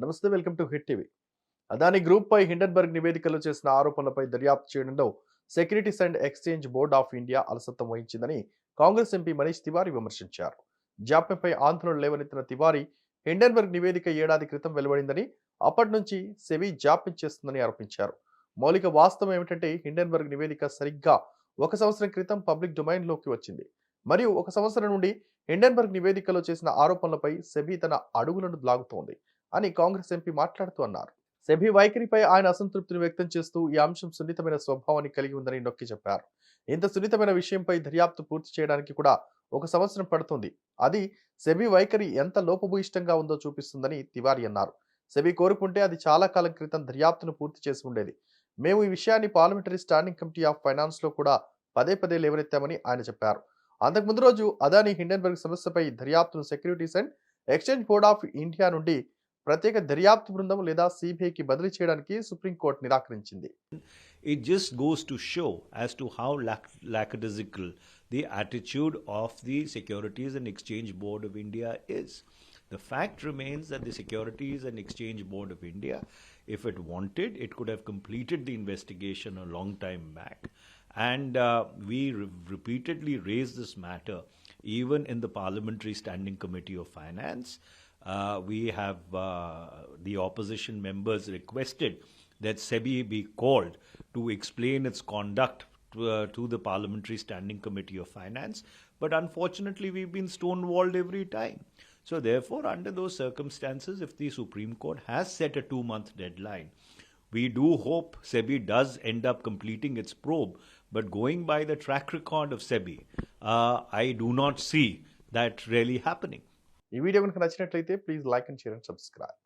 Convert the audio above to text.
నమస్తే, welcome to hit TV. Adani group పై Hindenburg నివేదికలో చేసిన ఆరోపణలపై దర్యాప్తు చేయడంలో securities and exchange board of India అలసత్వం వహించిందని కాంగ్రెస్ ఎంపీ మనీష్ తివారీ విమర్శించారు. జాప్యంపై ఆందోళన లేవనెత్తిన తివారీ హిండెన్బర్గ్ నివేదిక ఏడాది క్రితం వెలువడిందని, అప్పటి నుంచి సెబీ జాప్యం చేస్తుందని ఆరోపించారు. మౌలిక వాస్తవం ఏమిటంటే హిండెన్బర్గ్ నివేదిక సరిగ్గా 1 సంవత్సరం క్రితం పబ్లిక్ డొమైన్లోకి వచ్చింది. మరియు 1 సంవత్సరం నుండి హిండెన్బర్గ్ నివేదికలో చేసిన ఆరోపణలపై సెబీ తన అడుగులను లాగుతోంది అని కాంగ్రెస్ ఎంపీ మాట్లాడుతూ అన్నారు. సెబీ వైఖరిపై ఆయన అసంతృప్తిని వ్యక్తం చేస్తూ ఈ అంశం సున్నితమైన స్వభావాన్ని కలిగి ఉందని నొక్కి చెప్పారు. ఇంత సున్నితమైన విషయంపై దర్యాప్తు పూర్తి చేయడానికి కూడా 1 సంవత్సరం పడుతుంది. అది సెబీ వైఖరి ఎంత లోపభూయిష్టంగా ఉందో చూపిస్తుందని తివారీ అన్నారు. సెబీ కోరుకుంటే అది చాలా కాలం క్రితం దర్యాప్తును పూర్తి చేసి ఉండేది. మేము ఈ విషయాన్ని parliamentary standing committee of finance లో కూడా పదే పదే లేవనెత్తామని ఆయన చెప్పారు. అంతకుముందు రోజు అదానీ హిండెన్బర్గ్ సమస్యపై దర్యాప్తును securities and exchange board of India నుండి ప్రత్యేక దర్యాప్తు బృందం లేదా సిబిఐకి బదిలీ చేయడానికి సుప్రీంకోర్టు నిరాకరించింది. It just goes to show as to how lackadaisical the attitude of the Securities and Exchange Board of India is. The fact remains that the Securities and Exchange Board of India, if it wanted, it could have completed the investigation a long time back. And we repeatedly raised this matter even in the Parliamentary Standing Committee of Finance. We have the opposition members requested that SEBI be called to explain its conduct to the Parliamentary Standing Committee of Finance. But unfortunately, we've been stonewalled every time. So therefore, under those circumstances, if the Supreme Court has set a 2-month deadline, we do hope SEBI does end up completing its probe. But going by the track record of SEBI, I do not see that really happening. ఈ video కనుక నచ్చినట్లయితే please like and share and subscribe.